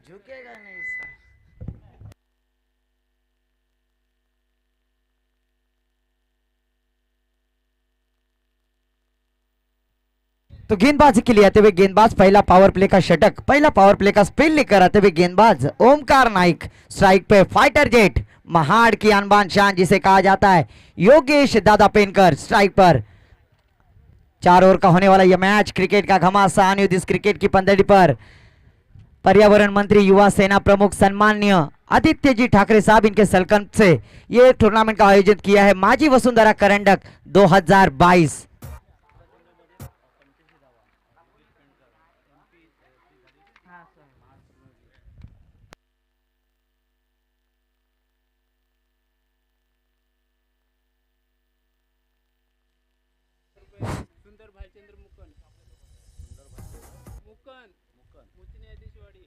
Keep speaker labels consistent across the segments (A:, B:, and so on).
A: झुकेगा नहीं सर।
B: तो गेंदबाजी के लिए आते हुए गेंदबाज, पहला पावर प्ले का षटक, पहला पावर प्ले का स्पिन लेकर आते हुए गेंदबाज ओमकार नाइक। स्ट्राइक पे फाइटर जेट, महाड़ की अनबान शान जिसे कहा जाता है, योगेश दादा पेनकर स्ट्राइक पर। 4 ओवर का होने वाला यह मैच, क्रिकेट का घमासान युद्ध इस क्रिकेट की पंदड़ी पर। पर्यावरण मंत्री, युवा सेना प्रमुख सम्मान्य आदित्य जी ठाकरे साहब, इनके सलकन से ये टूर्नामेंट का आयोजन किया है माजी वसुंधरा करंडक 2022।
C: सुंदर भालचंद्र मुकन मुकन मुची न्यायाधीशवाडी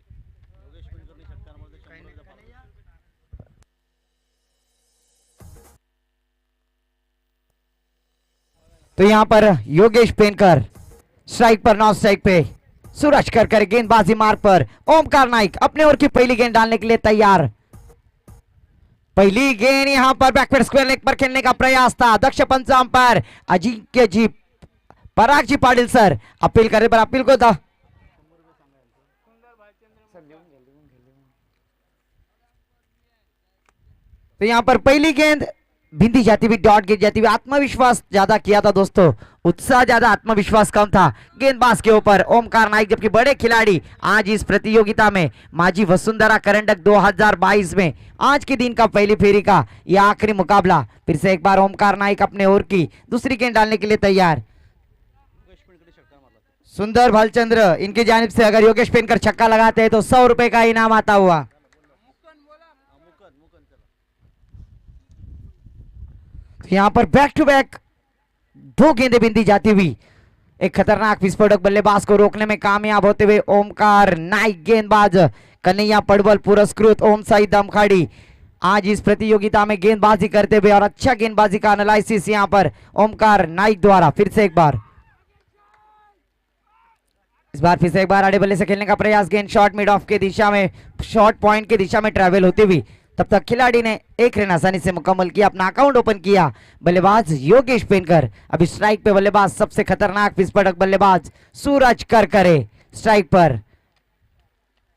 C: योगेश पेंडकरने षटकारामध्ये 100
B: तो यहां पर योगेश पेनकर स्ट्राइक पर, नॉन स्ट्राइक पे सूरज कर गेंदबाजी मार्ग पर। ओमकार नाइक अपने ओर की पहली गेंद डालने के लिए तैयार। पहली गेंद यहां पर बैकवर्ड स्क्वायर लेग पर खेलने का प्रयास था। दक्ष पंच अंपायर अजिंक्य जी, पराग जी पाटिल सर अपील करे पर अपील को था। तो यहां पर पहली गेंद बिंदी जाती हुई, डॉट गिर जाती हुई। आत्मविश्वास ज्यादा किया था दोस्तों, उत्साह ज्यादा, आत्मविश्वास कम था गेंदबाज के ऊपर ओमकार नाइक। जबकि बड़े खिलाड़ी आज इस प्रतियोगिता में, माजी वसुंधरा करंडक 2022 में आज के दिन का पहली फेरी का यह आखिरी मुकाबला। फिर से एक बार ओमकार नाइक अपने ओर की दूसरी गेंद डालने के लिए तैयार। सुंदर भालचंद्र इनकी जानिब से अगर योगेश पेनकर छक्का लगाते हैं तो 100 रुपए का इनाम आता हुआ। यहां पर बैक टू बैक 2 गेंदें बिंदी जाती हुई, एक खतरनाक विस्फोटक बल्लेबाज को रोकने में कामयाब होते हुए ओमकार नाइक। गेंदबाज कन्हैया पड़वल पुरस्कृत ओम साई दमखाड़ी आज इस प्रतियोगिता में गेंदबाजी करते हुए, और अच्छा गेंदबाजी का एनालिसिस यहां पर ओमकार नाइक द्वारा। फिर से एक बार, इस बार फिर से एक बार आड़े बल्ले से खेलने का प्रयास। गेंद शॉर्ट मिड ऑफ के दिशा में, शॉर्ट पॉइंट की दिशा में ट्रैवल होती हुई, तब तक खिलाड़ी ने एक रन आसानी से मुकम्मल किया, अपना अकाउंट ओपन किया। बल्लेबाज योगेश पेनकर, अभी स्ट्राइक पे बल्लेबाज सबसे खतरनाक विस्फोटक बल्लेबाज सूरज करकरे स्ट्राइक पर।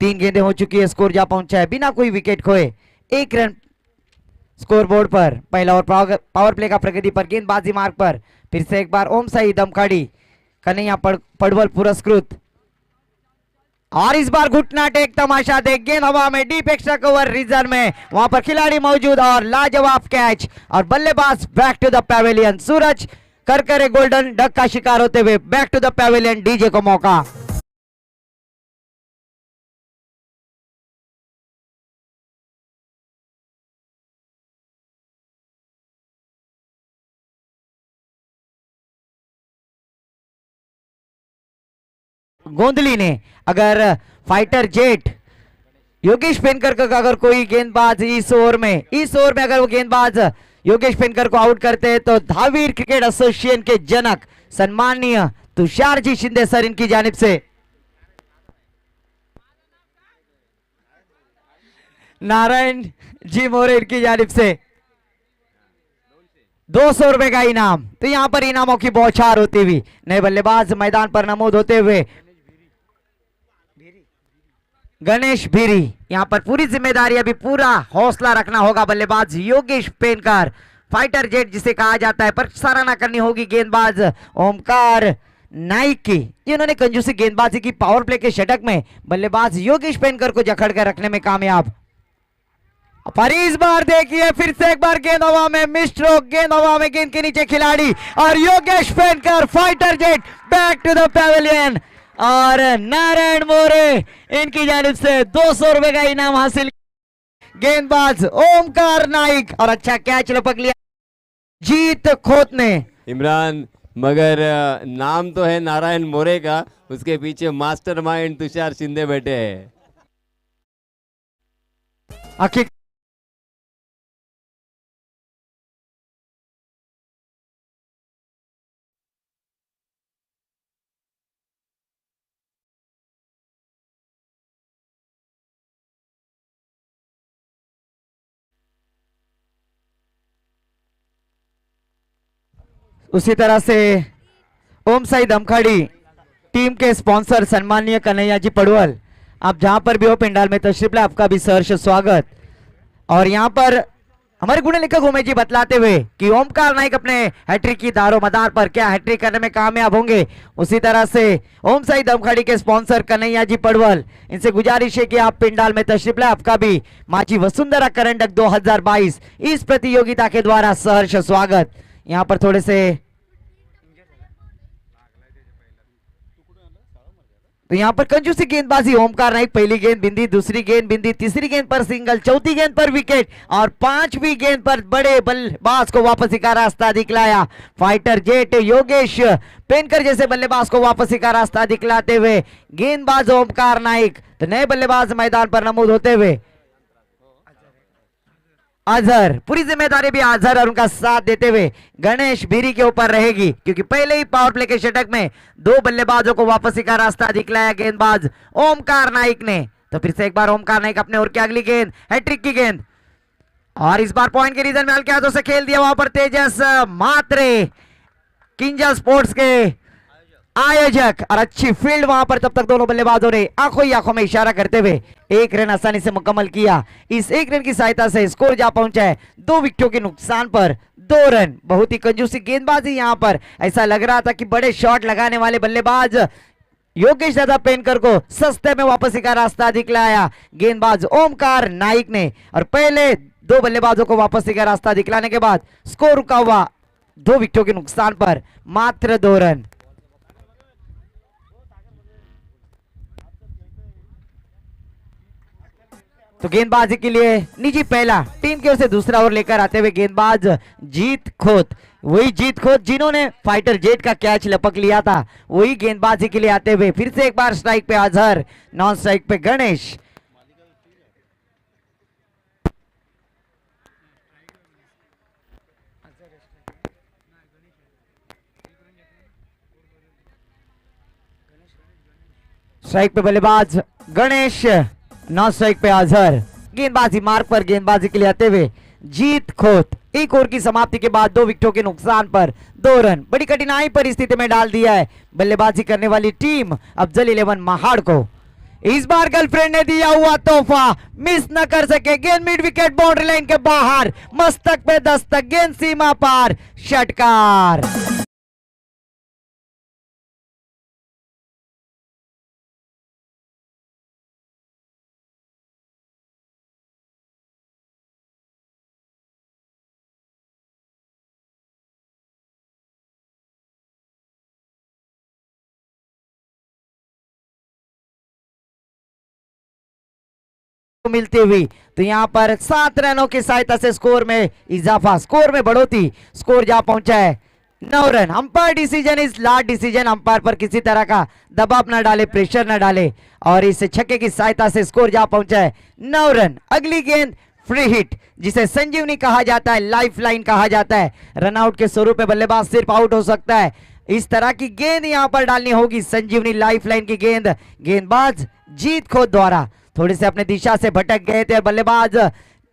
B: 3 गेंदें हो चुकी है, स्कोर जा पहुंचा है बिना कोई विकेट खोए, 1 रन स्कोर बोर्ड पर। पहला और पावर प्ले का प्रगति पर, गेंदबाजी मार्ग पर। फिर से एक बार ओम साई दमखाड़ी कन्हैया पड़वल पुरस्कृत, और इस बार घुटना टेक तमाशा देख, गेंद हवा में, डीप एक्स्ट्रा कवर रीजन में, वहां पर खिलाड़ी मौजूद और लाजवाब कैच, और बल्लेबाज back to the pavilion. Suraj Karkare golden duck का शिकार होते हुए back to the pavilion, DJ को मौका। गोंदली ने, अगर फाइटर जेट योगेश पेनकर का अगर कोई गेंदबाज इस ओवर में अगर वो गेंदबाज योगेश पेनकर को आउट करते हैं तो धावीर क्रिकेट एसोसिएशन के जनक सम्माननीय तुषार जी शिंदे सर इनकी जानिब से, नारायण जी मोरे इनकी जानिब से 200 रुपए का इनाम। तो यहां पर इनामों की बौछार होती हुई, नए बल्लेबाज मैदान पर नमूद होते हुए गणेश भीरी। यहां पर पूरी जिम्मेदारी, अभी पूरा हौसला रखना होगा बल्लेबाज योगेश पेनकर, फाइटर जेट जिसे कहा जाता है, पर सराहना करनी होगी गेंदबाज ओमकार नाइक की। इन्होंने कंजूसी गेंदबाजी की, पावर प्ले के षटक में बल्लेबाज योगेश पेनकर को जकड़ कर रखने में कामयाब। पर इस बार देखिए फिर से एक बार गेंद हवा में, मिस्ट्रोक, गेंद हवा में, गेंद के नीचे खिलाड़ी, और Yogesh Penkar fighter jet back to the pavilion, और नारायण मोरे इनकी जानिब से 200 रुपए का इनाम हासिल। गेंदबाज ओमकार नाइक, और अच्छा कैच लपक लिया जीत खोत ने।
D: इमरान, मगर नाम तो है नारायण मोरे का, उसके पीछे मास्टरमाइंड तुषार शिंदे बैठे हैं।
B: हकीकत उसी तरह से ओम साई दमखड़ी टीम के स्पॉन्सर सम्माननीय कन्हैया जी पड़वल, आप जहां पर भी हो पिंडाल में तशरीफ लाए, आपका भी सहर्ष स्वागत। और यहाँ पर हमारे गुण लेखक उमेश जी बतलाते हुए कि ओमकार नाइक अपने हैट्रिक की दारो मदार पर क्या हैट्रिक करने में कामयाब होंगे। उसी तरह से ओम साई दमखड़ी के स्पॉन्सर कन्हैया जी पड़वल, इनसे गुजारिश है कि आप पिंडाल में तशरीफ लाए, आपका भी माची वसुंधरा करंडक 2022 इस प्रतियोगिता के द्वारा सहर्ष स्वागत। यहाँ पर थोड़े से तो यहाँ पर कंजूसी गेंदबाजी, ओमकार नाइक पहली गेंद बिंदी, दूसरी गेंद बिंदी, तीसरी गेंद पर सिंगल, चौथी गेंद पर विकेट और पांचवी गेंद पर बड़े बल्लेबाज को वापसी का रास्ता दिखलाया। फाइटर जेट योगेश पेनकर जैसे बल्लेबाज को वापसी का रास्ता दिखलाते हुए गेंदबाज ओमकार नाइक, तो नए बल्लेबाज मैदान पर नमूद होते हुए अजहर, पूरी जिम्मेदारी भी अजहर और उनका साथ देते हुए गणेश भीरी के ऊपर रहेगी, क्योंकि पहले ही पावर प्ले के षटक में दो बल्लेबाजों को वापसी का रास्ता दिखलाया गेंदबाज ओमकार नाइक ने। तो फिर से एक बार ओमकार नाइक अपने ओर की अगली गेंद, हैट्रिक की गेंद, और इस बार पॉइंट के रीजन में हल्के हाथों से खेल दिया वहां पर तेजस मात्रे, किंजल स्पोर्ट्स के आयोजक, और अच्छी फील्ड वहां पर। तब तक दोनों बल्लेबाजों ने आंखों ही आंखों में इशारा करते हुए एक रन आसानी से मुकम्मल किया। इस एक रन की सहायता से स्कोर जा पहुंचा है 2 विकेटों के नुकसान पर 2 रन। बहुत ही कंजूसी गेंदबाजी यहां पर, ऐसा लग रहा था कि बड़े शॉट लगाने वाले बल्लेबाज योगेश दादा पेनकर को सस्ते में वापसी का रास्ता दिखलाया गेंदबाज ओमकार नाइक ने, और पहले 2 बल्लेबाजों को वापसी का रास्ता दिखलाने के बाद स्कोर रुका हुआ 2 विकेटों के नुकसान पर मात्र 2 रन। तो गेंदबाजी के लिए निजी पहला, टीम की ओर से दूसरा ओवर लेकर आते हुए गेंदबाज जीत खोत, वही जीत खोत जिन्होंने फाइटर जेट का कैच लपक लिया था, वही गेंदबाजी के लिए आते हुए फिर से एक बार स्ट्राइक पे अजहर, नॉन स्ट्राइक पे गणेश। स्ट्राइक पे बल्लेबाज गणेश, नॉन स्ट्राइक पे अजहर। गेंदबाजी मार्ग पर गेंदबाजी के लिए आते हुए जीत खोत, एक ओवर की समाप्ति के बाद 2 विकेटों के नुकसान पर 2 रन, बड़ी कठिनाई परिस्थिति में डाल दिया है बल्लेबाजी करने वाली टीम अफजल 11 महाड़ को। इस बार गर्लफ्रेंड ने दिया हुआ तोहफा मिस न कर सके, गेंद मिड विकेट बाउंड्री लाइन के बाहर, मस्तक पे दस्तक, गेंद सीमा पार, षटकार। मिलती हुई, तो यहां पर 7 रनों की सहायता से स्कोर में इजाफा, स्कोर में बढ़ोतरी, स्कोर जा पहुंचा है 9 run. Umpire decision is last decision, umpire पर किसी तरह का दबाव न डाले, प्रेशर न डाले, और इस छक्के की सहायता से स्कोर जा पहुंचा है 9 रन। अगली गेंद फ्री हिट, जिसे संजीवनी कहा जाता है, लाइफ लाइन कहा जाता है, रनआउट के स्वरूप में बल्लेबाज सिर्फ आउट हो सकता है, इस तरह की गेंद यहां पर डालनी होगी, संजीवनी लाइफ लाइन की गेंद गेंदबाज जीत खोत द्वारा। थोड़े से अपने दिशा से भटक गए थे बल्लेबाज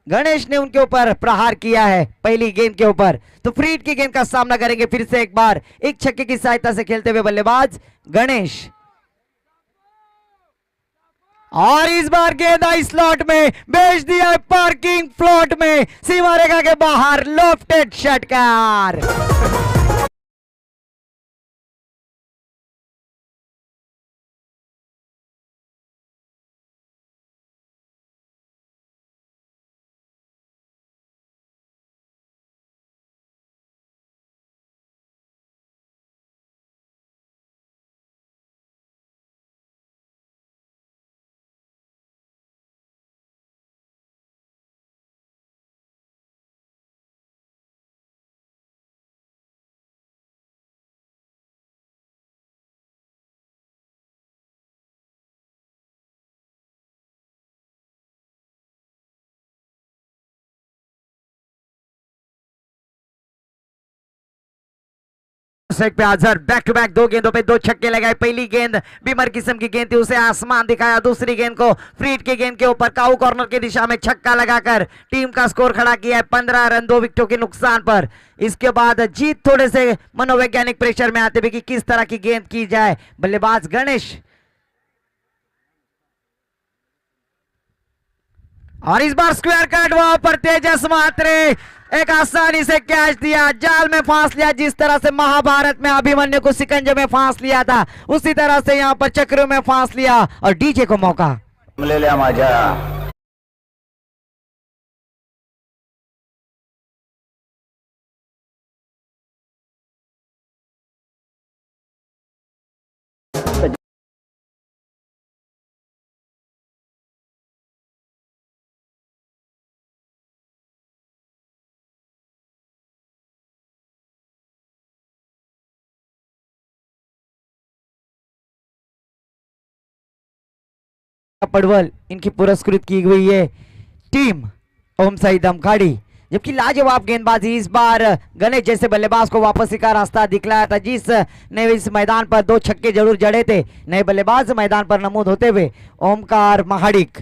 B: गणेश ने उनके ऊपर प्रहार किया है पहली गेंद के ऊपर, तो फ्री हिट की गेंद का सामना करेंगे फिर से एक बार एक छक्के की सहायता से खेलते हुए बल्लेबाज गणेश, और इस बार गेंद आई स्लॉट में, भेज दिया पार्किंग प्लॉट में, सीमा रेखा के बाहर, लॉफ्टेड षटकार। स्ट्राइक पे अजहर बैक टू बैक 2 गेंदों पे 2 छक्के लगाए। पहली गेंद बीमर किस्म की गेंद थी, उसे आसमान दिखाया। दूसरी गेंद को फ्रीट की गेंद के ऊपर काऊ कॉर्नर की दिशा में छक्का लगाकर टीम का स्कोर खड़ा किया है 15 रन 2 विकेटों के नुकसान पर। इसके बाद जीत थोड़े से मनोवैज्ञानिक प्रेशर में आते हुए कि किस तरह की गेंद की जाए। बल्लेबाज गणेश और इस बार स्क्वायर कट वहां पर तेजस मात्रे एक आसानी से कैच दिया, जाल में फांस लिया। जिस तरह से महाभारत में अभिमन्यु को सिकंजे में फांस लिया था उसी तरह से यहां पर चक्रों में फांस लिया और डीजे को मौका
A: ले लिया माझ्या
B: पड़वल इनकी पुरस्कृत की हुई है टीम ओम साई दमखाड़ी। जबकि लाजवाब गेंदबाजी इस बार गणेश जैसे बल्लेबाज को वापसी का रास्ता दिखलाया था, जिस ने इस मैदान पर 2 छक्के जरूर जड़े थे। नए बल्लेबाज मैदान पर नमूद होते हुए ओमकार महाडिक।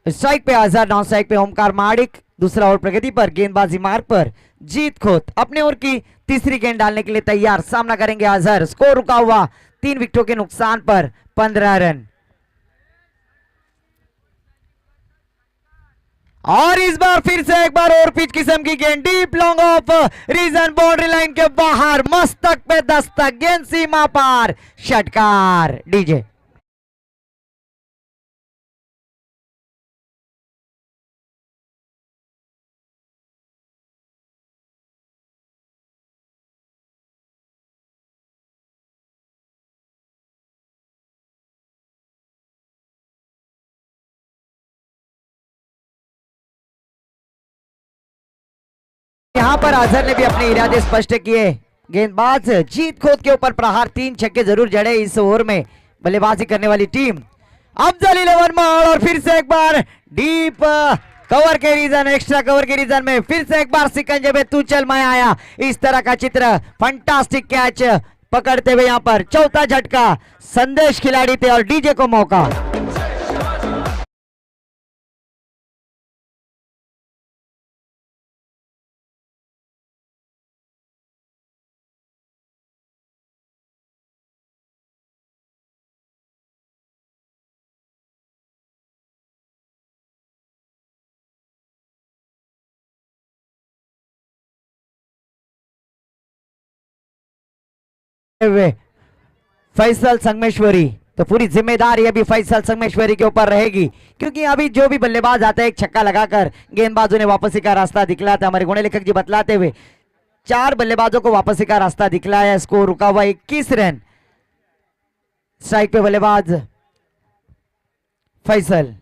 B: स्ट्राइक पे अजहर, नॉन स्ट्राइक पे ओमकार महाडिक। दूसरा ओवर प्रगति पर गेंदबाजी मार्ग पर जीत खोत अपने ओर की तीसरी गेंद डालने के लिए तैयार। सामना करेंगे अजहर। स्कोर रुका हुआ 3 विकेटों के नुकसान पर 15 रन। और इस बार फिर से एक बार और पिच किस्म की गेंद deep long off region boundary line के बाहर, मस्तक पे दस्तक, गेंद सीमा पार, षटकार। डीजे यहां पर अजहर ने भी अपने इरादे स्पष्ट किए। गेंदबाज जीत खोत के ऊपर प्रहार, 3 छक्के जरूर जड़े इस ओवर में बल्लेबाजी करने वाली टीम। अफजल 11 मार और फिर से एक बार डीप कवर के रीजन, एक्स्ट्रा कवर के रीजन में फिर से एक बार सिकंजे में तू चल मैं आया, इस तरह का चित्र। फंटास्टिक कैच पकड़ते हुए यहां पर चौथा झटका। संदेश खिलाड़ी थे और डीजे को मौका। फैसल संगमेश्वरी, तो पूरी जिम्मेदारी अभी फैसल संगमेश्वरी के ऊपर रहेगी, क्योंकि अभी जो भी बल्लेबाज आता है एक छक्का लगाकर गेंदबाजों ने वापसी का रास्ता दिखलाता है। हमारे गुणे लेखक जी बतलाते हुए 4 बल्लेबाजों को वापसी का रास्ता दिखलाया। स्कोर रुका हुआ 21 रन। स्ट्राइक पे बल्लेबाज फैसल,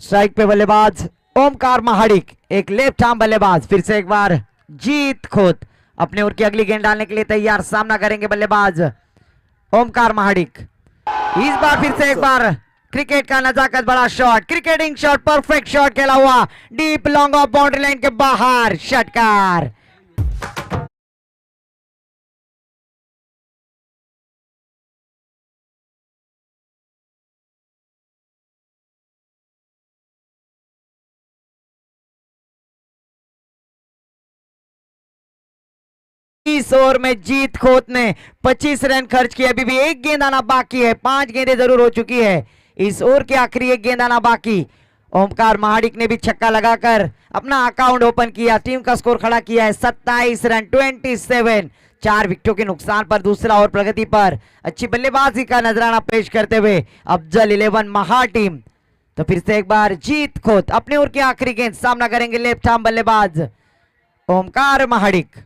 B: स्ट्राइक पे बल्लेबाज ओमकार महाडिक, एक लेफ्ट आर्म बल्लेबाज। फिर से एक बार जीत खोत अपने ओर की अगली गेंद डालने के लिए तैयार। सामना करेंगे बल्लेबाज ओमकार महाडिक। इस बार फिर से एक बार क्रिकेट का नजाकत बड़ा shot, cricketing shot, perfect shot खेला हुआ deep long of boundary line के बाहर, षटकार। इस ओवर में जीत खोत ने 25 रन खर्च किए। अभी भी एक गेंद आना बाकी है, 5 गेंदें जरूर हो चुकी है। इस ओवर के आखिरी एक गेंद आना बाकी। ओमकार महाडिक ने भी छक्का लगाकर अपना अकाउंट ओपन किया, टीम का स्कोर खड़ा किया है 27 रन 27। 4 विकेटों के नुकसान पर दूसरा ओवर प्रगति पर अच्छी बल्लेबाजी का नजराना पेश करते हुए अफजल 11 महा टीम। तो फिर से एक बार जीत खोत अपने ओवर की आखिरी गेंद। सामना करेंगे लेफ्ट आर्म बल्लेबाज ओमकार महाडिक।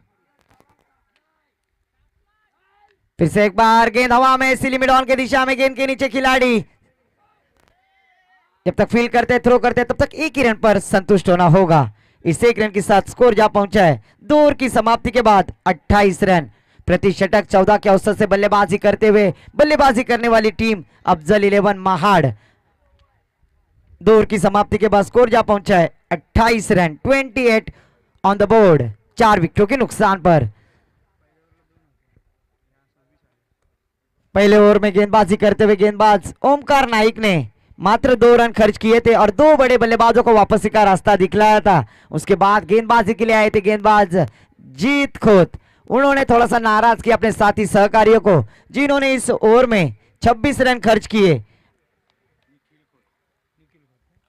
B: फिर से एक बार गेंद हवा में, सिली मिड ऑन के दिशा में, गेंद के नीचे खिलाड़ी। जब तक फील्ड करते थ्रो करते तब तक एक ही रन पर संतुष्ट होना होगा। इस 1 रन के साथ स्कोर जा पहुंचा है 2 ओवर की समाप्ति के बाद 28 रन प्रति षटक। 14 के औसत से बल्लेबाजी करते हुए बल्लेबाजी करने वाली टीम अफजल 11 महाड़ 2 ओवर की समाप्ति के बाद स्कोर जा पहुंचा है 28 रन, 28 ऑन द बोर्ड, 4 विकेटों के नुकसान पर। पहले ओवर में गेंदबाजी करते हुए गेंदबाज ओमकार नाइक ने मात्र 2 रन खर्च किए थे और 2 बड़े बल्लेबाजों को वापसी का रास्ता दिखलाया था। उसके बाद गेंदबाजी के लिए आए थे गेंदबाज जीत खोत। उन्होंने थोड़ा सा नाराज किया अपने साथी सहकारियों को, जिन्होंने इस ओवर में 26 रन खर्च किए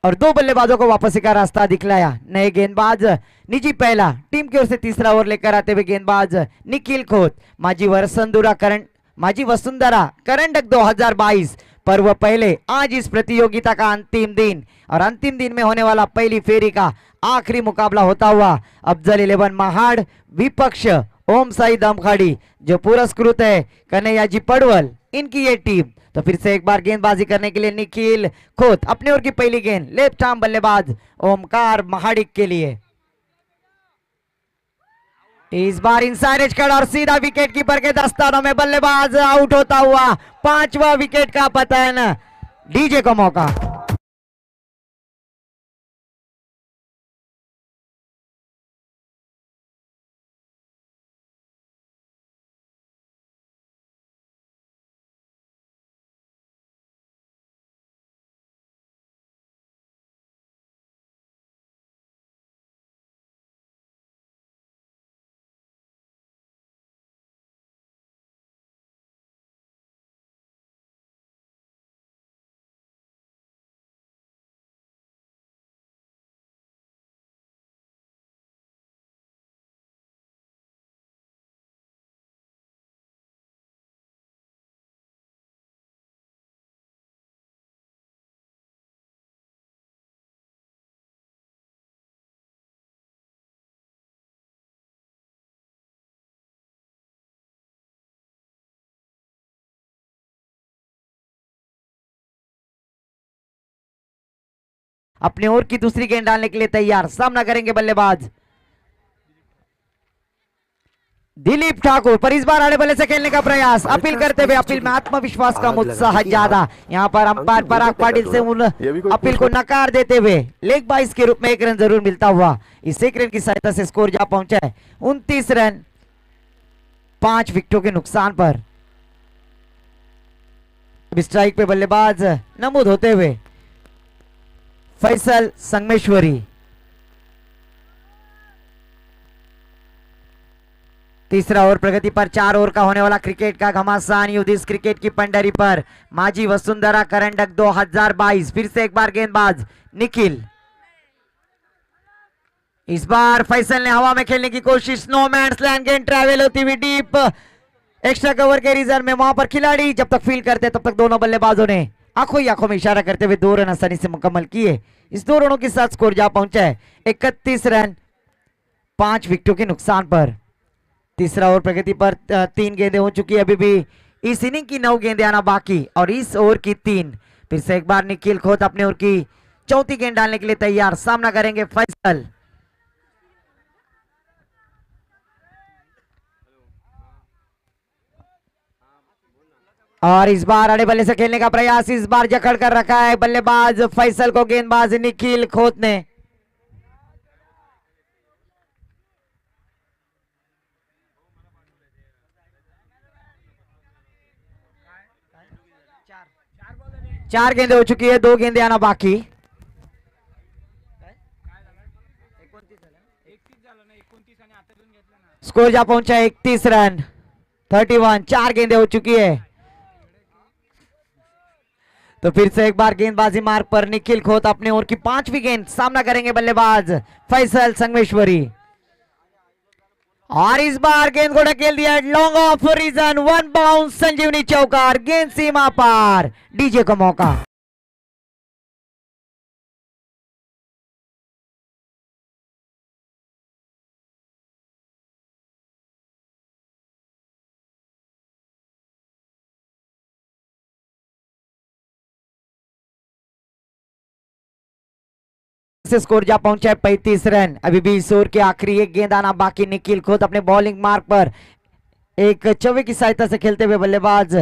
B: और 2 बल्लेबाजों को वापसी का रास्ता दिखलाया। नए गेंदबाज निजी पहला, टीम की ओर से तीसरा ओवर लेकर आते हुए गेंदबाज निखिल खोत। माजी वसुंधरा करंडक 2022 पर्व पहले आज इस प्रतियोगिता का अंतिम दिन और अंतिम दिन में होने वाला पहली फेरी का आखिरी मुकाबला होता हुआ अफजल 11 महाड़ विपक्ष ओम साई दमखड़ी जो पुरस्कृत है कन्हैयाजी पड़वल, इनकी ये टीम। तो फिर से एक बार गेंदबाजी करने के लिए निखिल खोत, अपने ओर की पहली गेंद लेफ्ट आर्म बल्लेबाज ओमकार महाडिक के लिए। इस बार इनसाइड एज कट और सीधा विकेट कीपर के दस्तानों में बल्लेबाज आउट होता हुआ 5वां विकेट का पतन। डीजे को मौका। अपने ओर की दूसरी गेंद डालने के लिए तैयार, सामना करेंगे बल्लेबाज दिलीप ठाकुर। पर इस बार आड़े बल्ले से खेलने का प्रयास, अपील करते हुए अपील में आत्मविश्वास का उत्साह ज्यादा। यहाँ पर अंपायर पराग पाटिल से उन अपील को नकार देते हुए लेग बाइस के रूप में 1 रन जरूर मिलता हुआ इस 1 रन की सहायता से स्कोर जा पहुंचा है 29 रन 5 विकेटों के नुकसान पर। स्ट्राइक पे बल्लेबाज नमूद होते हुए फैसल संगमेश्वरी। तीसरा ओवर प्रगति पर, 4 ओवर का होने वाला क्रिकेट का घमासान युद्ध इस क्रिकेट की पंडरी पर। माजी वसुंधरा करंडक 2022, फिर से एक बार गेंदबाज निखिल। इस बार फैसल ने हवा में खेलने की कोशिश, नो मैन्स लैंड, गेंद ट्रैवल होती हुई डीप एक्स्ट्रा कवर के रिजर्व में। वहां पर खिलाड़ी जब तक फील्ड करते तब तक दोनों बल्लेबाजों ने आंखों ही आंखों में इशारा करते हुए 2 रन आसानी से मुकम्मल किए। इस 2 रनों के साथ स्कोर जा पहुंचा है 31 रन 5 विकेटों के नुकसान पर। तीसरा ओवर प्रगति पर, 3 गेंदें हो चुकी है, अभी भी इस इनिंग की 9 गेंदें आना बाकी और इस ओवर की 3। फिर से एक बार निखिल खोत अपने ओवर की चौथी गेंद डालने के लिए तैयार, सामना करेंगे फैसल। और इस बार अड़े बल्ले से खेलने का प्रयास, इस बार जकड़ कर रखा है बल्लेबाज फैसल को गेंदबाज निखिल खोत ने। चार गेंदें हो चुकी है, 2 गेंदें आना बाकी। स्कोर जा पहुंचा 31 रन 31, 4 गेंदें हो चुकी है। तो फिर से एक बार गेंदबाजी मार्ग पर निखिल खोत अपने ओवर की 5वीं गेंद, सामना करेंगे बल्लेबाज फैसल संगमेश्वरी। और इस बार गेंद को ढकेल दिया लॉन्ग ऑफ रीजन, 1 बाउंस संजीवनी चौकार, गेंद सीमा पार। डीजे को मौका। से स्कोर जा पहुंचा है 35 रन। अभी भी इस ओवर के आखिरी 1 गेंद आना बाकी। निखिल खोत अपने बॉलिंग मार्ग पर एक चौवे की सहायता से खेलते हुए बल्लेबाज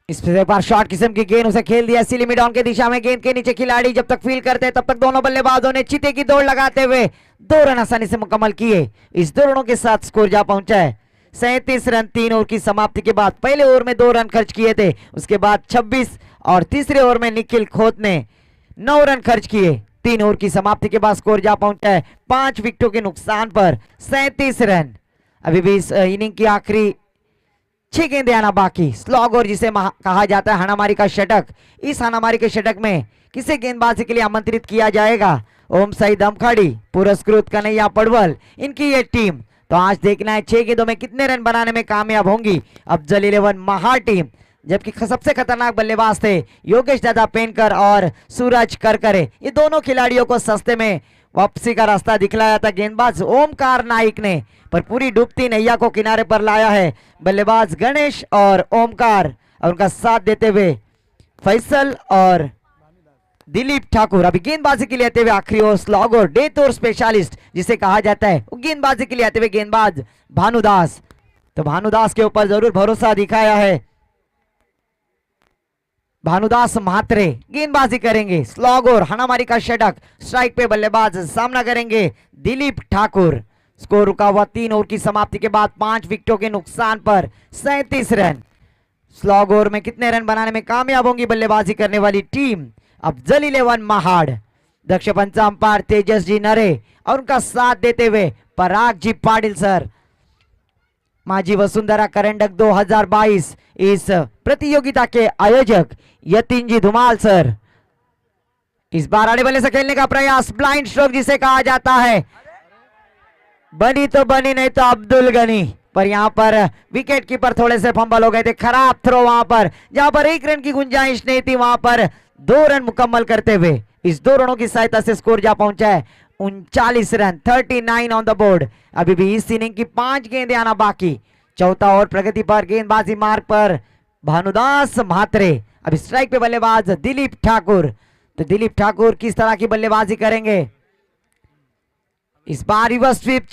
B: इस पे एक बार शॉर्ट किस्म की गेंद उसे खेल दिया सिली मिड ऑन के दिशा में। गेंद के नीचे खिलाड़ी जब तक फील करते हैं तब तक दोनों बल्लेबाजों ने चीते की दौड़ लगाते हुए 2 रन आसानी से मुकम्मल किए। इस 2 रनों के साथ स्कोर जा पहुंचा है 37 रन। 3 ओवर की समाप्ति के बाद पहले ओवर में 2 रन खर्च किए थे, उसके बाद 26 और तीसरे ओवर में निखिल खोत ने 9 रन खर्च किए। 3 ओवर की समाप्ति के बाद स्कोर जा पहुंचा है 5 विकेटों के नुकसान पर 37 रन। अभी भी इस इनिंग की आखिरी 6 गेंदें आना बाकी। स्लॉग और जिसे कहा जाता है हानामारी का षटक, इस हानामारी के षटक में किसे गेंदबाजी के लिए आमंत्रित किया जाएगा? ओम साई दमखड़ी, पुरस्कृत कन्हैया पड़वल, इनकी ये टीम। तो आज देखना है 6 गेंदों में कितने रन बनाने में कामयाब होंगी अफजल 11 महार टीम। जबकि सबसे खतरनाक बल्लेबाज थे योगेश दादा पेनकर और सूरज करकरे। ये दोनों खिलाड़ियों को सस्ते में वापसी का रास्ता दिखलाया था गेंदबाज ओमकार नाइक ने, पर पूरी डूबती नैया को किनारे पर लाया है बल्लेबाज गणेश और ओमकार, और उनका साथ देते हुए फैसल और दिलीप ठाकुर। अभी गेंदबाजी के लिए आते हुए आखिरी ओवर स्लॉग और डेथ ओवर स्पेशलिस्ट जिसे कहा जाता है, गेंदबाजी के लिए आते हुए गेंदबाज भानुदास। तो भानुदास के ऊपर जरूर भरोसा दिखाया है। भानुदास म्हात्रे गेंदबाजी करेंगे। स्लॉग और हनामारी का षटक, स्ट्राइक पे बल्लेबाज सामना करेंगे दिलीप ठाकुर। स्कोर रुका हुआ 3 ओवर की समाप्ति के बाद 5 विकेटों के नुकसान पर 37 रन। स्लॉग ओवर में कितने रन बनाने में कामयाब होंगी बल्लेबाजी करने वाली टीम अफजल 11 महाड़। दक्ष पंच अंपायर तेजस जी नरे और उनका साथ देते हुए पराग जी पाटिल सर। माजी वसुंधरा करंडक 2022 इस प्रतियोगिता के आयोजक यतीन जी धुमाल सर। इस बार आड़े बल्ले से खेलने का प्रयास, ब्लाइंड स्ट्रोक जिसे कहा जाता है। बनी तो बनी, नहीं तो अब्दुल गनी, पर यहां पर विकेट कीपर थोड़े से फंबल हो गए थे। खराब थ्रो वहां पर, जहां पर 1 रन की गुंजाइश नहीं थी वहां पर 2 रन मुकम्मल करते हुए इस 2 रनों की सहायता से स्कोर जा पहुंचा है 39 रन, 39 ऑन द बोर्ड। अभी भी इस इनिंग की 5 गेंदें आना बाकी। चौथा ओवर प्रगति पर, गेंदबाजी मार्ग पर भानुदास म्हात्रे। अभी स्ट्राइक पे बल्लेबाज दिलीप ठाकुर। तो दिलीप ठाकुर किस तरह की बल्लेबाजी करेंगे? इस बार रिवर्स स्वीप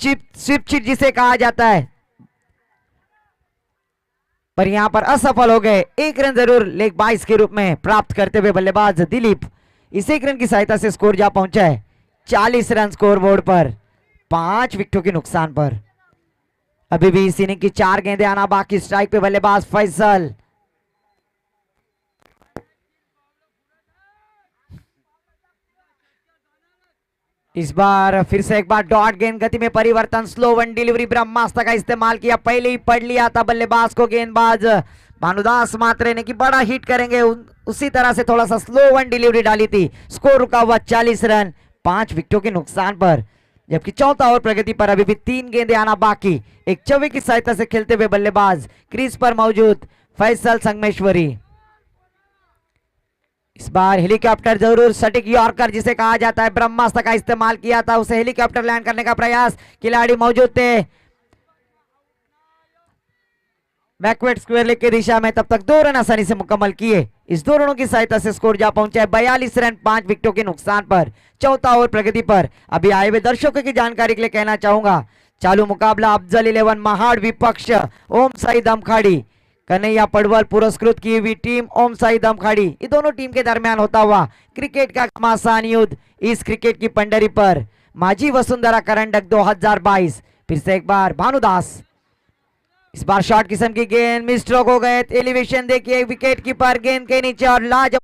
B: चिट जिसे कहा जाता है, पर यहां पर असफल हो गए। 1 रन जरूर लेग 22 के रूप में प्राप्त करते हुए बल्लेबाज दिलीप। इस 1 रन की सहायता से स्कोर जा पहुंचा है 40 रन स्कोर बोर्ड पर 5 विकेटों के नुकसान पर। अभी भी इस इनिंग की 4 गेंदें आना बाकी। स्ट्राइक पे बल्लेबाज फैसल। इस बार फिर से एक बार डॉट गेंद, गति में परिवर्तन, स्लो वन डिलीवरी, ब्रह्मास्त्र का इस्तेमाल किया। पहले ही पढ़ लिया था बल्लेबाज को गेंदबाज भानुदास म्हात्रे ने कि बड़ा हिट करेंगे, उसी तरह से थोड़ा सा स्लो वन डिलीवरी डाली थी। स्कोर रुका हुआ 40 रन 5 विकेटों के नुकसान पर। जबकि चौथा ओवर प्रगति पर अभी भी 3 गेंदें आना बाकी। एक चौवे की सहायता से खेलते हुए बल्लेबाज क्रीज पर मौजूद फैसल संगमेश्वरी। इस बार हेलीकॉप्टर जरूर, सटीक यॉर्कर जिसे कहा जाता है, ब्रह्मास्त्र का इस्तेमाल किया था। उसे हेलीकॉप्टर लैंड करने का प्रयास, खिलाड़ी मौजूद थे बैकवर्ड स्क्वायर लेग की दिशा में, तब तक 2 रन आसानी से मुकम्मल किए। इस 2 रनों की सहायता से स्कोर जा पहुंचा है 42 रन 5 विकेटों के नुकसान पर। चौथा ओवर प्रगति पर। अभी आए हुए दर्शकों की जानकारी के लिए कहना चाहूंगा, चालू मुकाबला अफजल 11 महाड़ विपक्ष ओम साई दमखाड़ी, कन्हैया पड़वल पुरस्कृत की हुई टीम ओम साई दमखाड़ी। ये दोनों टीम के दरमियान होता हुआ क्रिकेट का घमासान युद्ध इस क्रिकेट की पंडरी पर। माजी वसुंधरा करंडक 2022 फिर से एक बार भानुदास। इस बार शॉर्ट किस्म की गेंद, मिस्ट्रोक हो गए। एलिवेशन देखिए विकेट कीपर गेंद के नीचे और लाजवाब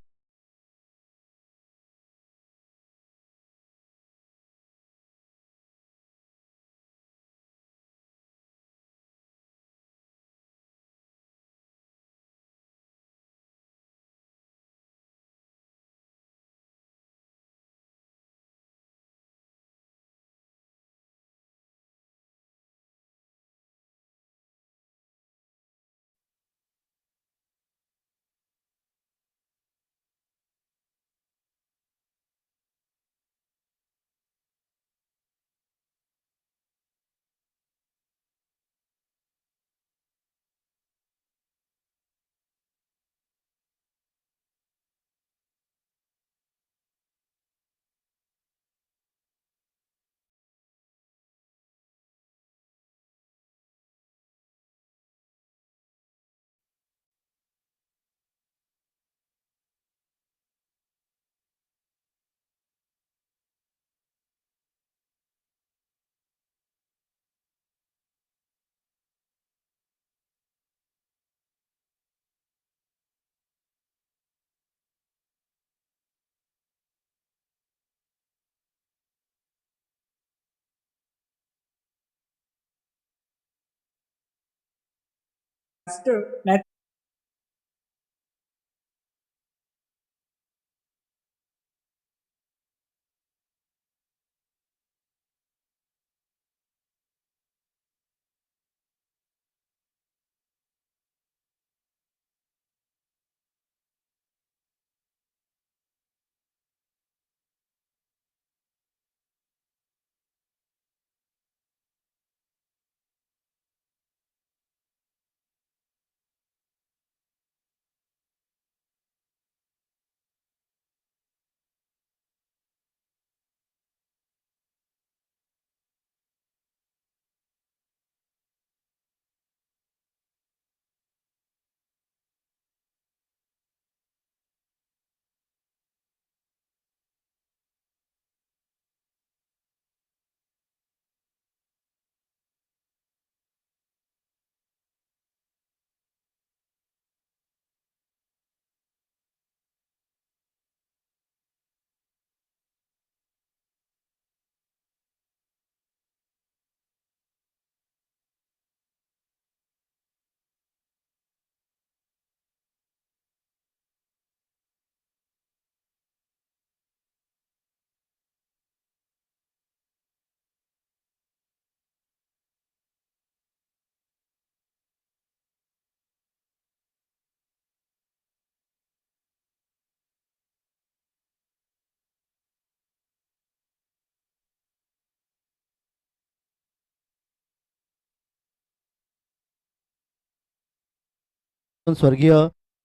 A: स्वर्गीय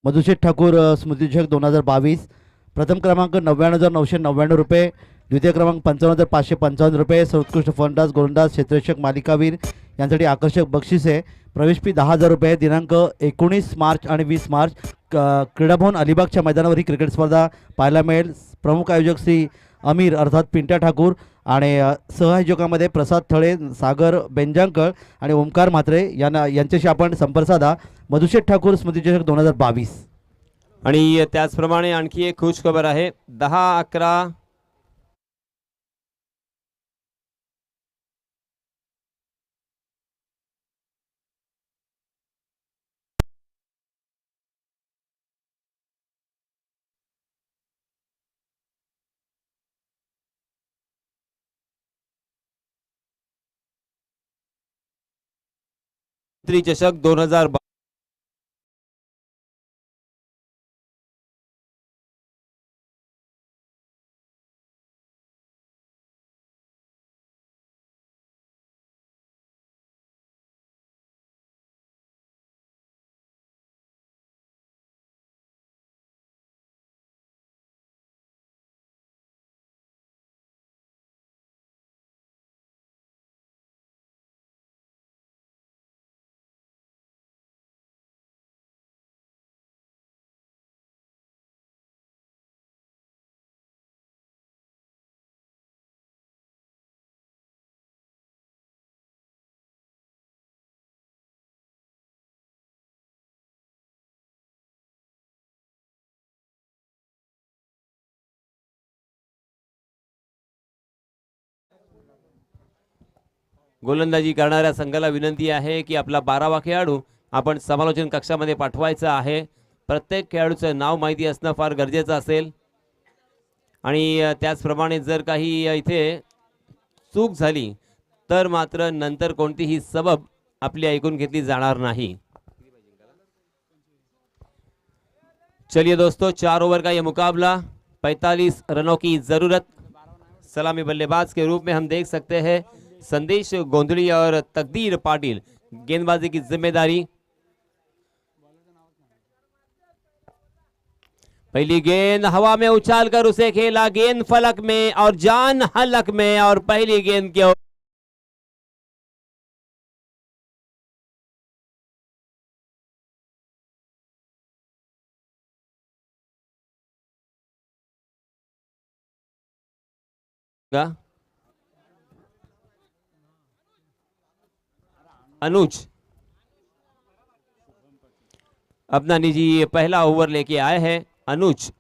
A: मधुशेठ ठाकूर स्मृतिचषक 2022, प्रथम क्रमांक 99,999 रुपये, द्वितीय क्रमांक 55,555 रुपये, सर्वोत्कृष्ट फलंदाज गोलंदाज क्षेत्ररक्षक मालिकावीर यांसाठी आकर्षक बक्षीस आहे. प्रवेश फी 10,000 रुपये. दिनांक 19 मार्च आणि 20 मार्च क्रीडाभवन अलिबागच्या मैदानावर ही क्रिकेट स्पर्धा पाहायला मिळेल. प्रमुख आयोजक श्री अमीर अर्थात पिंट्या ठाकूर आणि सहआयोजकांमध्ये प्रसाद थळे, सागर बेंजांकळ आणि ओमकार म्हात्रे यांच्याशी आपण संपर्क साधा. मधुशेठ ठाकूर स्मृतिचषक 2022.
D: आणि त्याचप्रमाणे आणखी एक खुश खबर आहे. 10-11 चषक 2022 गोलंदाजी करणाऱ्या संघाला विनंती आहे की आपला 12वा खेळाडू आपण समालोचन कक्षामध्ये पाठवायचा आहे. प्रत्येक खेळाडूचं नाव माहिती असणं फार गरजेचं असेल. आणि त्याचप्रमाणे जर काही इथे चूक झाली तर मात्र नंतर कोणतीही सबब आपली ऐकून घेतली जाणार नहीं. चलिए दोस्तों, 4 ओवर का ये मुकाबला, 45 रनों की जरूरत. सलामी बल्लेबाज के रूप में हम देख सकते हैं संदेश गोंधली और तकदीर पाटिल. गेंदबाजी की जिम्मेदारी. पहली गेंद हवा में उछालकर उसे खेला, गेंद फलक में और जान हलक में, और पहली गेंद के अनुज अपना निजी पहला ओवर लेके आए हैं. अनुज,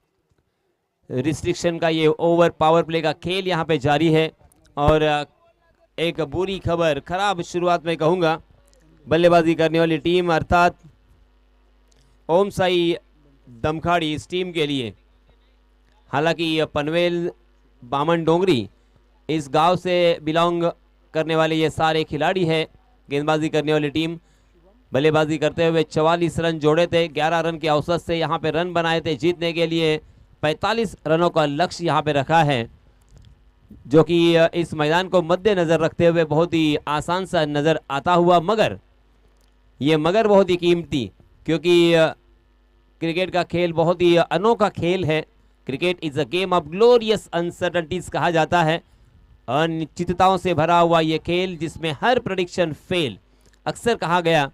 D: रिस्ट्रिक्शन का ये ओवर पावर प्ले का खेल यहां पे जारी है. और एक बुरी खबर, खराब शुरुआत में कहूंगा, बल्लेबाजी करने वाली टीम अर्थात ओम साई दमखाड़ी इस टीम के लिए। हालांकि पनवेल बामन डोंगरी इस गांव से बिलोंग करने वाले ये सारे खिलाड़ी हैं। गेंदबाजी करने वाली टीम बल्लेबाजी करते हुए 44 रन जोड़े थे, 11 रन के औसत से यहाँ पे रन बनाए थे। जीतने के लिए 45 रनों का लक्ष्य यहाँ पे रखा है, जो कि इस मैदान को मद्देनजर रखते हुए बहुत ही आसान सा नजर आता हुआ, मगर ये बहुत ही कीमती, क्योंकि क्रिकेट का खेल बहुत ही अनोखा खेल है। Cricket is a game of glorious uncertainties कहा जाता है। अनिश्चितताओं से भरा हुआ ये खेल जिसमें हर प्रेडिक्शन फेल अक्सर कहा गया।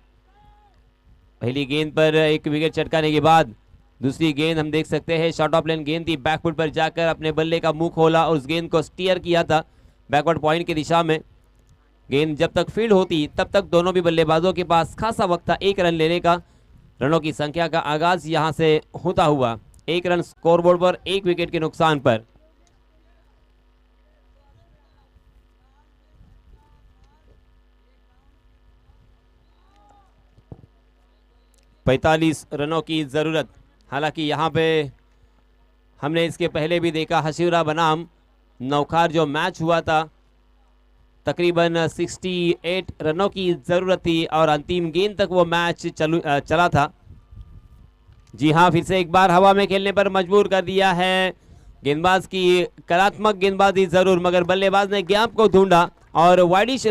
D: पहली गेंद पर एक विकेट चटकाने के बाद दूसरी गेंद हम देख सकते हैं, शॉर्ट ऑफ लेन गेंद थी, बैकफुट पर जाकर अपने बल्ले का मुंह खोला और उस गेंद को स्टीयर किया था बैकवर्ड पॉइंट की दिशा में। गेंद जब तक फील्ड होती तब तक दोनों भी बल्लेबाजों के पास खासा वक्त था 1 रन लेने का। रनों की संख्या का आगाज यहां से होता हुआ 1 रन स्कोरबोर्ड पर 1 विकेट के नुकसान पर। पैंतालीस रनों की जरूरत। हालांकि यहाँ पे हमने इसके पहले भी देखा हशीरा बनाम नौखार जो मैच हुआ था, तकरीबन 68 रनों की जरूरत थी और अंतिम गेंद तक वो मैच चला था। जी हाँ, फिर से एक बार हवा में खेलने पर मजबूर कर दिया है। गेंदबाज की कलात्मक गेंदबाजी जरूर, मगर बल्लेबाज ने गैप को ढूंढा और वाइडिश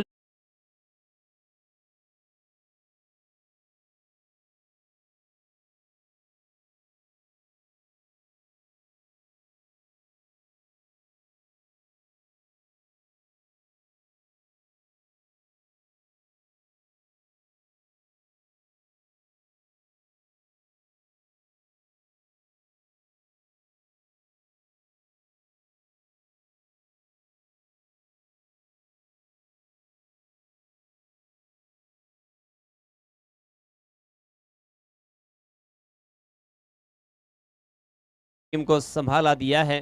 D: टीम को संभाला दिया है।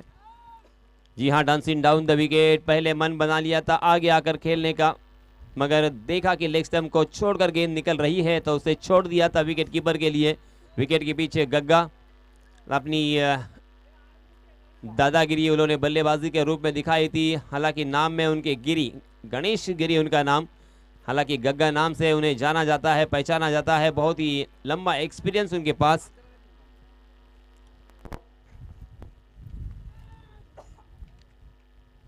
D: जी हाँ, डांसिंग डाउन द विकेट, पहले मन बना लिया था आगे आकर खेलने का, मगर देखा कि लेग स्टंप को छोड़कर गेंद निकल रही है तो उसे छोड़ दिया था विकेट कीपर के लिए। विकेट के पीछे गग्गा अपनी दादागिरी उन्होंने बल्लेबाजी के रूप में दिखाई थी। हालांकि नाम में उनके गिरी, गणेश गिरी उनका नाम, हालांकि गग्गा नाम से उन्हें जाना जाता है, पहचाना जाता है। बहुत ही लंबा एक्सपीरियंस उनके पास।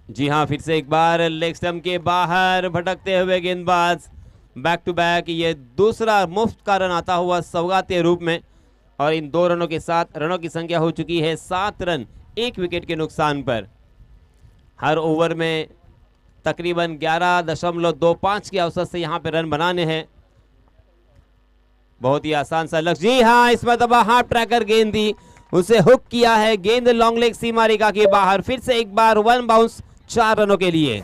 D: जी हाँ, फिर से एक बार लेग स्टंप के बाहर भटकते हुए गेंदबाज, बैक टू बैक ये दूसरा मुफ्त का रन आता हुआ सौगात के रूप में, और इन 2 रनों के साथ रनों की संख्या हो चुकी है 7 रन 1 विकेट के नुकसान पर। हर ओवर में तकरीबन 11.25 के औसत से यहाँ पे रन बनाने हैं। बहुत ही आसान सा लक्ष्य। जी हाँ, इस मरतबा हाफ ट्रैकर गेंद थी, उसे हुक किया है, गेंद लॉन्ग लेग सीमा रेखा के बाहर। फिर से एक बार 1 बाउंस 4 रनों के लिए।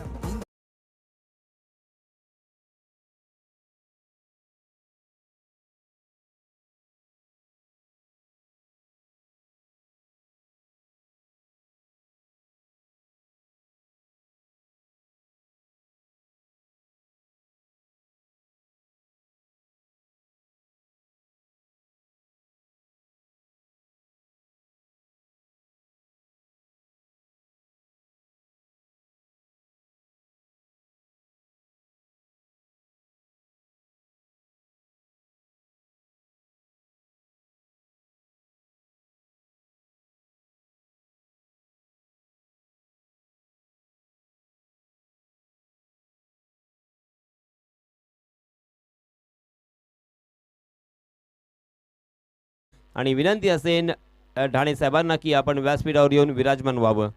D: आणि विनंती असेल ढाणे साहेबांना की आपण व्यासपीठावर येऊन विराजमान व्हावं।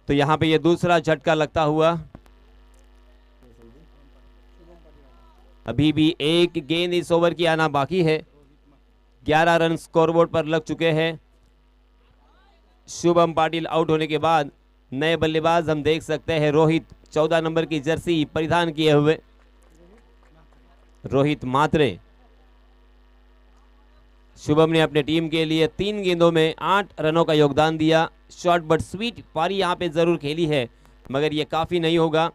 D: तो यहाँ पे ये दूसरा झटका लगता हुआ। अभी भी एक गेंद इस ओवर की आना बाकी है। 11 रन स्कोरबोर्ड पर लग चुके हैं। शुभम पाटिल आउट होने के बाद नए बल्लेबाज हम देख सकते हैं रोहित, 14 नंबर की जर्सी परिधान किए हुए रोहित मात्रे। शुभम ने अपने टीम के लिए 3 गेंदों में 8 रनों का योगदान दिया। शॉर्ट बट स्वीट पारी यहां पे जरूर खेली है, मगर ये काफी नहीं होगा।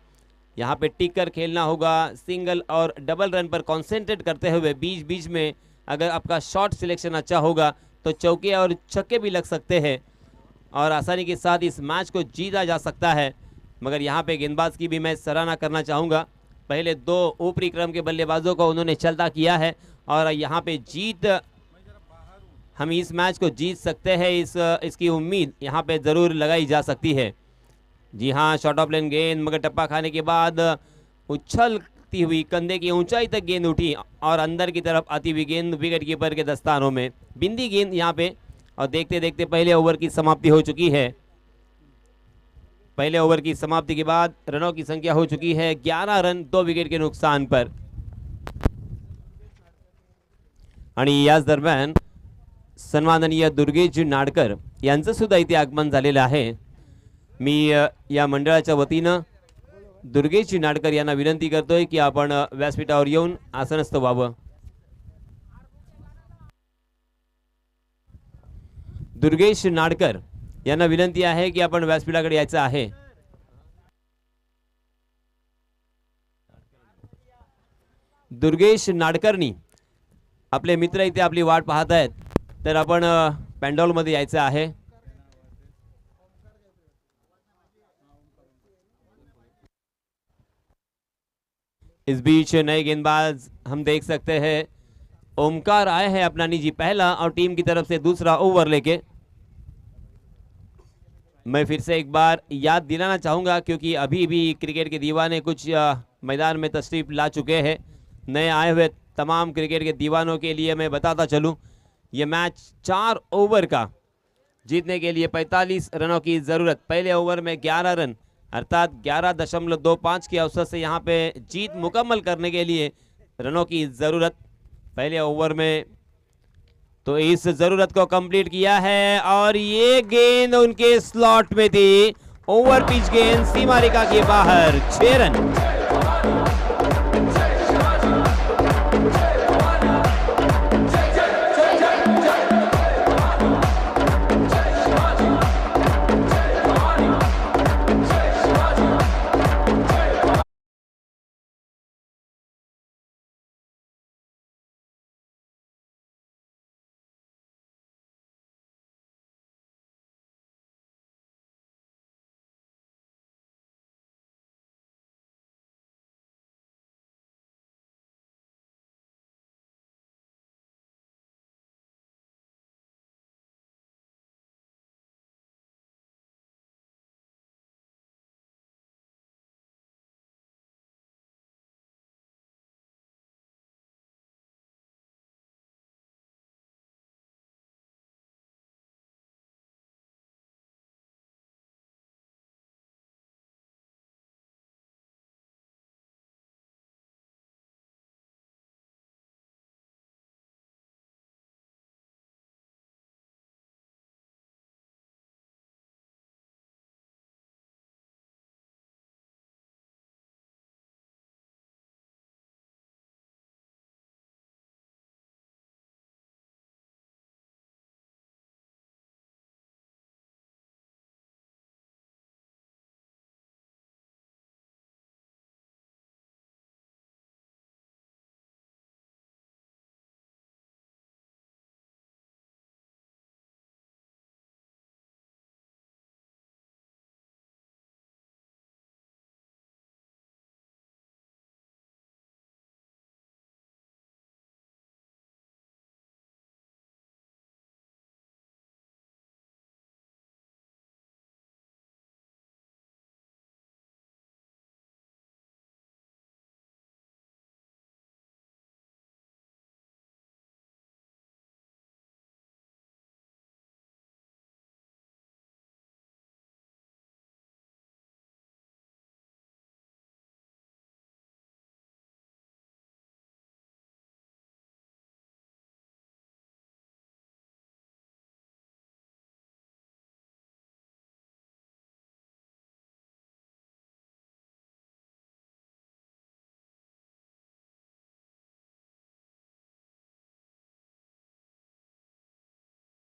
D: यहाँ पे टिक कर खेलना होगा, सिंगल और डबल रन पर कॉन्सेंट्रेट करते हुए बीच बीच में अगर आपका शॉट सिलेक्शन अच्छा होगा तो चौके और छक्के भी लग सकते हैं और आसानी के साथ इस मैच को जीता जा सकता है। मगर यहाँ पे गेंदबाज की भी मैं सराहना करना चाहूँगा, पहले 2 ऊपरी क्रम के बल्लेबाजों को उन्होंने चलता किया है और यहाँ पे जीत, हम इस मैच को जीत सकते हैं, इसकी उम्मीद यहाँ पे ज़रूर लगाई जा सकती है। जी हाँ, शॉर्ट ऑफ लेन गेंद, मगर टप्पा खाने के बाद उछलती हुई कंधे की ऊंचाई तक गेंद उठी और अंदर की तरफ आती हुई गेंद विकेट कीपर के दस्तानों में, बिंदी गेंद यहाँ पे। और देखते देखते पहले ओवर की समाप्ति हो चुकी है। पहले ओवर की समाप्ति के बाद रनों की संख्या हो चुकी है 11 रन 2 विकेट के नुकसान पर। आणि याच दरम्यान सन्माननीय दुर्गेशजी नाडकर यांचं सुद्धा इथे आगमन झालेलं आहे। मी या मंडळाच्या वतीनं दुर्गेशजी नाडकर यांना विनंती करतोय की आपण व्यासपीठावर येऊन आसनस्थ व्हावं। दुर्गेश नाडकर यांना विनंती आहे की आपण व्यासपीठाकडे यायचं आहे। दुर्गेश नाडकरनी आपले मित्र इथे आपली वाट पाहत आहेत, तर आपण पॅन्डॉल मध्ये यायचं आहे। इस बीच नए गेंदबाज हम देख सकते हैं, ओमकार आए हैं अपना निजी पहला और टीम की तरफ से दूसरा ओवर लेके। मैं फिर से एक बार याद दिलाना चाहूँगा क्योंकि अभी भी क्रिकेट के दीवाने कुछ मैदान में तशरीफ ला चुके हैं। नए आए हुए तमाम क्रिकेट के दीवानों के लिए मैं बताता चलूँ, ये मैच 4 ओवर का, जीतने के लिए 45 रनों की ज़रूरत। पहले ओवर में 11 रन अर्थात 11.25 की औसत से यहाँ पे जीत मुकम्मल करने के लिए रनों की ज़रूरत पहले ओवर में, तो इस ज़रूरत को कंप्लीट किया है और ये गेंद उनके स्लॉट में थी, ओवर पिच गेंद सीमा रेखा के बाहर, 6 रन।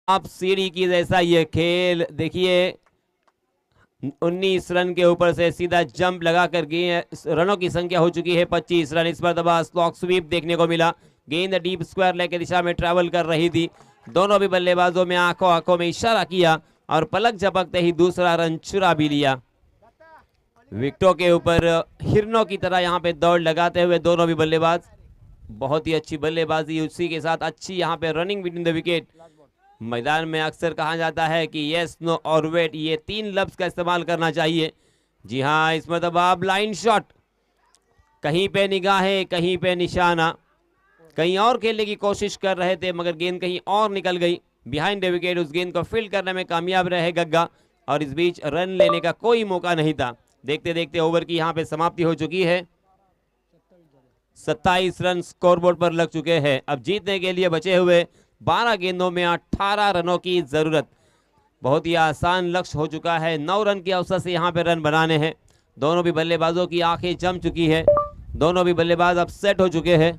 D: आप सीढ़ी की जैसा ये खेल देखिए, 19 रन के ऊपर से सीधा जंप लगा कर रनों की संख्या हो चुकी है 25 रन। इस मरतबा स्लॉक स्वीप देखने को मिला। गेंद डीप स्क्वायर लेग की दिशा में ट्रैवल कर रही थी। दोनों भी बल्लेबाजों में आंखों में इशारा किया और पलक झपकते ही दूसरा रन चुरा भी लिया। विकेटों के ऊपर हिरनों की तरह यहाँ पे दौड़ लगाते हुए दोनों भी बल्लेबाज, बहुत ही अच्छी बल्लेबाजी, उसी के साथ अच्छी यहाँ पे रनिंग बिटवीन द विकेट। मैदान में अक्सर कहा जाता है कि यस, नो और वेट, ये 3 लफ्ज का इस्तेमाल करना चाहिए। जी हाँ, इस मतलब ब्लाइंड शॉट, कहीं पे निगाहें कहीं पे निशाना, कहीं और खेलने की कोशिश कर रहे थे मगर गेंद कहीं और निकल गई बिहाइंड द विकेट। उस गेंद को फील्ड करने में कामयाब रहे गग्गा और इस बीच रन लेने का कोई मौका नहीं था। देखते देखते ओवर की यहाँ पे समाप्ति हो चुकी है। 27 रन स्कोरबोर्ड पर लग चुके हैं। अब जीतने के लिए बचे हुए 12 गेंदों में 18 रनों की जरूरत। बहुत ही आसान लक्ष्य हो चुका है। 9 रन की अवसर से यहाँ पे रन बनाने हैं। दोनों भी बल्लेबाजों की आंखें जम चुकी है। दोनों भी बल्लेबाज अब सेट हो चुके हैं।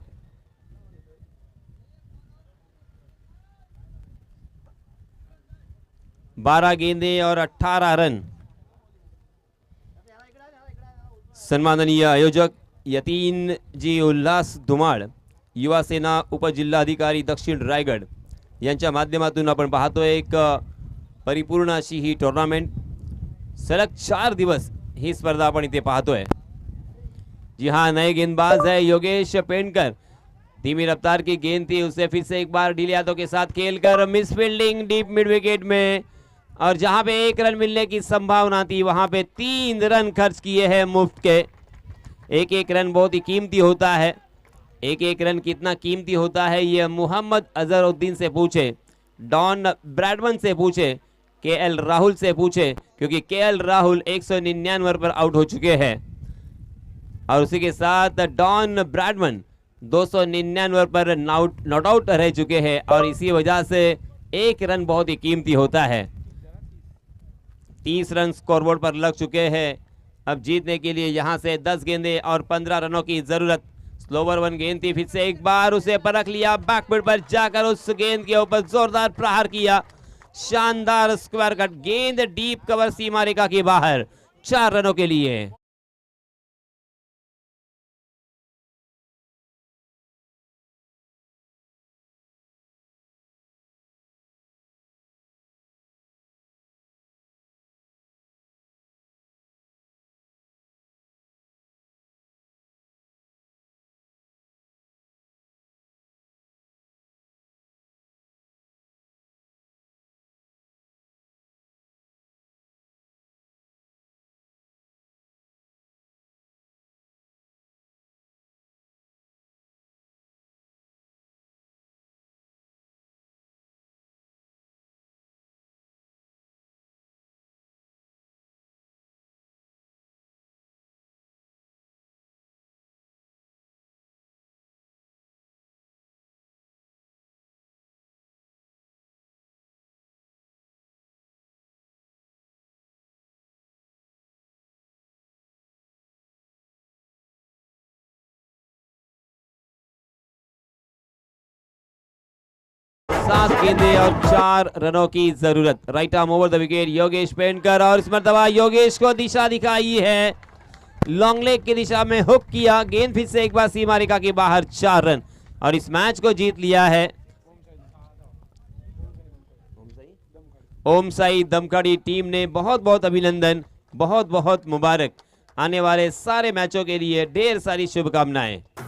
D: बारह गेंदें और 18 रन। सन्माननीय आयोजक यतीन जी उल्हास धुमाळ, युवा सेना उपजिल्हाधिकारी दक्षिण रायगड यांच्या माध्यमातून आपण पाहतोय एक परिपूर्ण अशी ही टूर्नामेंट। सलग 4 दिवस ही स्पर्धा आपण इथे पाहतोय। जी हाँ, नए गेंदबाज है योगेश पेंडकर। धीमी रफ्तार की गेंद थी, उसे फिर से एक बार ढीले हाथों के साथ खेलकर miss fielding deep mid wicket में, और जहां पे 1 रन मिलने की संभावना थी वहां पे 3 रन खर्च किए हैं मुफ्त के। एक रन बहुत ही कीमती होता है। एक रन कितना कीमती होता है ये मोहम्मद अजहरुद्दीन से पूछे, डॉन ब्रैडमन से पूछे, केएल राहुल से पूछे, क्योंकि केएल राहुल 199 पर आउट हो चुके हैं और उसी के साथ डॉन ब्रैडमन 299 पर नॉट आउट रह चुके हैं और इसी वजह से 1 रन बहुत ही कीमती होता है। 30 रन स्कोरबोर्ड पर लग चुके हैं। अब जीतने के लिए यहां से 10 गेंदें और 15 रनों की जरूरत। स्लोवर 1 गेंद थी, फिर से एक बार उसे परख लिया, बैकफुट पर जाकर उस गेंद के ऊपर जोरदार प्रहार किया। शानदार स्क्वायर कट गेंद डीप कवर सीमा रेखा के बाहर, 4 रनों के लिए। सात गेंदें और 4 रनों की जरूरत। Right arm over the wicket Yogesh Pendkar, और इस मरतबा योगेश को दिशा दिखाई है, लॉन्ग लेग की दिशा में हुक किया, गेंद फिर से एक बार सीमा रेखा के बाहर, 4 रन और इस मैच को जीत लिया है ओम साई दमकड़ी टीम ने। बहुत बहुत अभिनंदन, बहुत बहुत मुबारक। आने वाले सारे मैचों के लिए ढेर सारी शुभकामनाएं।